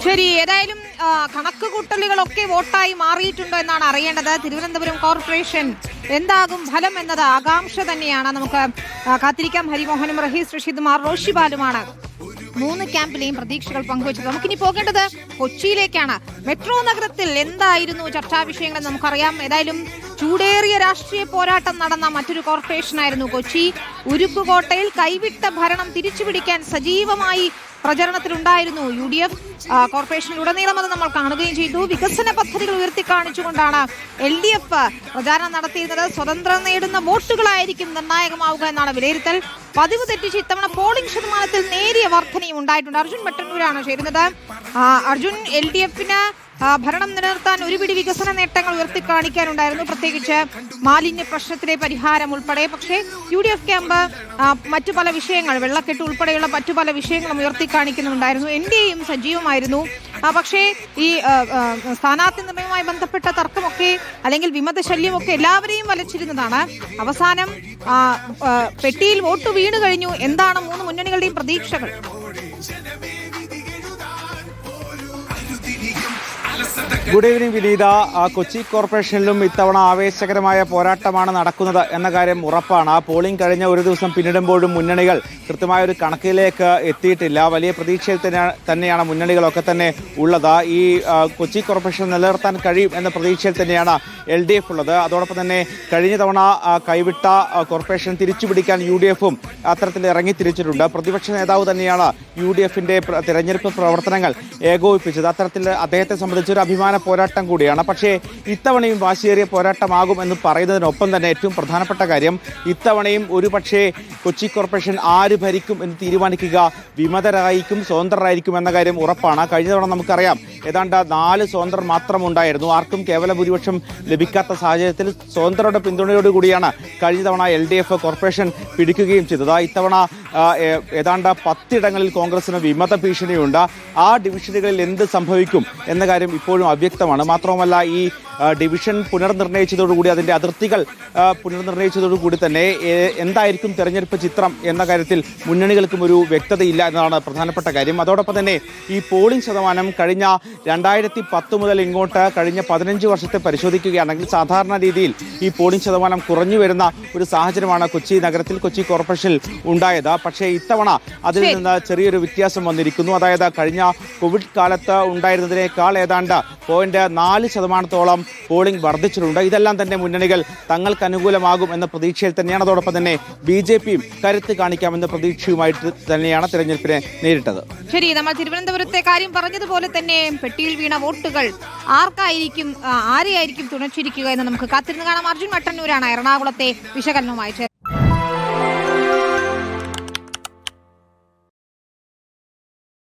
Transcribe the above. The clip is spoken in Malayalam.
ശരി, ഏതായാലും കണക്ക് കൂട്ടലുകളൊക്കെ വോട്ടായി മാറിയിട്ടുണ്ടോ എന്നാണ് അറിയേണ്ടത്. തിരുവനന്തപുരം കോർപ്പറേഷൻ എന്താകും ഫലം എന്നത് ആകാംക്ഷ തന്നെയാണ്. നമുക്ക് കാത്തിരിക്കാം. ഹരിമോഹനും റഹീസ് റഷീദും റോഷി ബാലുമാണ് മൂന്ന് ക്യാമ്പിലെയും പ്രതീക്ഷകൾ പങ്കുവച്ചത്. നമുക്കിനി പോകേണ്ടത് കൊച്ചിയിലേക്കാണ്. മെട്രോ നഗരത്തിൽ എന്തായിരുന്നു ചർച്ചാ വിഷയങ്ങൾ നമുക്കറിയാം. ഏതായാലും ചൂടേറിയ രാഷ്ട്രീയ പോരാട്ടം നടന്ന മറ്റൊരു കോർപ്പറേഷനായിരുന്നു കൊച്ചി. ഉരുക്കുകോട്ടയിൽ കൈവിട്ട ഭരണം തിരിച്ചുപിടിക്കാൻ സജീവമായി പ്രചരണത്തിലുണ്ടായിരുന്നു UDF. കോർപ്പറേഷനിലുടനീളം അത് നമ്മൾ കാണുകയും ചെയ്തു. വികസന പദ്ധതികൾ ഉയർത്തിക്കാണിച്ചുകൊണ്ടാണ് LDF പ്രചാരണം നടത്തിയിരുന്നത്. സ്വതന്ത്രം നേടുന്ന വോട്ടുകളായിരിക്കും നിർണായകമാവുക എന്നാണ് വിലയിരുത്തൽ. പതിവ് തെറ്റിച്ച് ഇത്തവണ പോളിംഗ് ശതമാനത്തിൽ നേരിയ വർധനയും ഉണ്ടായിട്ടുണ്ട്. അർജുൻ മട്ടന്നൂരാണ് ചേരുന്നത്. അർജുൻ, LDFന് ഭരണം നിലനിർത്താൻ ഒരുപിടി വികസന നേട്ടങ്ങൾ ഉയർത്തിക്കാണിക്കാനുണ്ടായിരുന്നു, പ്രത്യേകിച്ച് മാലിന്യ പ്രശ്നത്തിലെ പരിഹാരം ഉൾപ്പെടെ. പക്ഷേ UDF ക്യാമ്പ് മറ്റു പല വിഷയങ്ങൾ, വെള്ളക്കെട്ട് ഉൾപ്പെടെയുള്ള മറ്റു പല വിഷയങ്ങളും ഉയർത്തിക്കാണിക്കുന്നുണ്ടായിരുന്നു. NDAയും സജീവമായിരുന്നു. പക്ഷേ ഈ സ്ഥാനാർത്ഥി നിർണയവുമായി ബന്ധപ്പെട്ട തർക്കമൊക്കെ അല്ലെങ്കിൽ വിമതശല്യമൊക്കെ എല്ലാവരെയും വലച്ചിരുന്നതാണ്. അവസാനം പെട്ടിയിൽ വോട്ട് വീണു കഴിഞ്ഞു. എന്താണ് മൂന്ന് മുന്നണികളുടെയും പ്രതീക്ഷകൾ? ഗുഡ് ഈവനിങ് വിനീത. കൊച്ചി കോർപ്പറേഷനിലും ഇത്തവണ ആവേശകരമായ പോരാട്ടമാണ് നടക്കുന്നത് എന്ന കാര്യം ഉറപ്പാണ്. പോളിംഗ് കഴിഞ്ഞ ഒരു ദിവസം പിന്നിടുമ്പോഴും മുന്നണികൾ കൃത്യമായ ഒരു കണക്കിലേക്ക് എത്തിയിട്ടില്ല. വലിയ പ്രതീക്ഷയിൽ തന്നെയാണ് മുന്നണികളൊക്കെ തന്നെ ഉള്ളത്. ഈ കൊച്ചി കോർപ്പറേഷൻ നിലനിർത്താൻ കഴിയും എന്ന പ്രതീക്ഷയിൽ തന്നെയാണ് LDF ഉള്ളത്. അതോടൊപ്പം തന്നെ കഴിഞ്ഞ തവണ കൈവിട്ട കോർപ്പറേഷൻ തിരിച്ചുപിടിക്കാൻ UDFും അത്തരത്തിൽ ഇറങ്ങി തിരിച്ചിട്ടുണ്ട്. പ്രതിപക്ഷ നേതാവ് തന്നെയാണ് UDFന്റെ തെരഞ്ഞെടുപ്പ് പ്രവർത്തനങ്ങൾ ഏകോപിപ്പിച്ചത്. അത്തരത്തിൽ അദ്ദേഹത്തെ സംബന്ധിച്ചൊരു അഭിമാന പോരാട്ടം കൂടിയാണ്. പക്ഷേ ഇത്തവണയും വാശിയേറിയ പോരാട്ടമാകും എന്ന് പറയുന്നതിനൊപ്പം തന്നെ ഏറ്റവും പ്രധാനപ്പെട്ട കാര്യം, ഇത്തവണയും ഒരുപക്ഷേ കൊച്ചി കോർപ്പറേഷൻ ആര് ഭരിക്കും എന്ന് തീരുമാനിക്കുക വിമതരായിരിക്കും, സ്വതന്ത്രരായിരിക്കും എന്ന കാര്യം ഉറപ്പാണ്. കഴിഞ്ഞ തവണ നമുക്കറിയാം ഏതാണ്ട് 4 സ്വതന്ത്രർ മാത്രം ഉണ്ടായിരുന്നു. ആർക്കും കേവല ഭൂരിപക്ഷം ലഭിക്കാത്ത സാഹചര്യത്തിൽ സ്വതന്ത്രരുടെ പിന്തുണയോടുകൂടിയാണ് കഴിഞ്ഞ തവണ LDF കോർപ്പറേഷൻ പിടിക്കുകയും ചെയ്തത്. ഇത്തവണ ഏതാണ്ട് 10 ഇടങ്ങളിൽ കോൺഗ്രസിന് വിമത ഭീഷണിയുണ്ട്. ആ ഡിവിഷനുകളിൽ എന്ത് സംഭവിക്കും എന്ന കാര്യം ഇപ്പോഴും അവ്യക്തമാണ്. മാത്രവുമല്ല, ഈ ഡിവിഷൻ പുനർനിർണയിച്ചതോടുകൂടി, അതിൻ്റെ അതിർത്തികൾ പുനർനിർണയിച്ചതോടുകൂടി തന്നെ എന്തായിരിക്കും തെരഞ്ഞെടുപ്പ് ചിത്രം എന്ന കാര്യത്തിൽ മുന്നണികൾക്കും ഒരു വ്യക്തതയില്ല എന്നതാണ് പ്രധാനപ്പെട്ട കാര്യം. അതോടൊപ്പം തന്നെ ഈ പോളിംഗ് ശതമാനം കഴിഞ്ഞ 2010 മുതൽ ഇങ്ങോട്ട് കഴിഞ്ഞ 15 വർഷത്തെ പരിശോധിക്കുകയാണെങ്കിൽ സാധാരണ രീതിയിൽ ഈ പോളിംഗ് ശതമാനം കുറഞ്ഞു വരുന്ന ഒരു സാഹചര്യമാണ് കൊച്ചി നഗരത്തിൽ, കൊച്ചി കോർപ്പറേഷനിൽ ഉണ്ടായത്. പക്ഷേ ഇത്തവണ അതിൽ നിന്ന് ചെറിയൊരു വ്യത്യാസം വന്നിരിക്കുന്നു. അതായത് കഴിഞ്ഞ കോവിഡ് കാലത്ത് ഉണ്ടായിരുന്നതിനേക്കാൾ ഏതാണ്ട് 0.4% പോളിംഗ് വർദ്ധിച്ചിട്ടുണ്ട്. ഇതെല്ലാം തന്നെ മുന്നണികൾ തങ്ങൾക്ക് അനുകൂലമാകും എന്ന പ്രതീക്ഷയിൽ തന്നെയാണ്. അതോടൊപ്പം തന്നെ BJPയും കരുത്ത് കാണിക്കാമെന്ന പ്രതീക്ഷയുമായിട്ട് തന്നെയാണ് തെരഞ്ഞെടുപ്പിനെ നേരിട്ടത്. ശരി, നമ്മൾ തിരുവനന്തപുരത്തെ കാര്യം പറഞ്ഞതുപോലെ തന്നെ പെട്ടിയിൽ വീണ വോട്ടുകൾ ആരെയായിരിക്കും തുണച്ചിരിക്കുക എന്ന് നമുക്ക് കാത്തിരുന്ന് കാണാം. അർജുൻ മട്ടന്നൂരാണ് എറണാകുളത്തെ വിശകലനവുമായി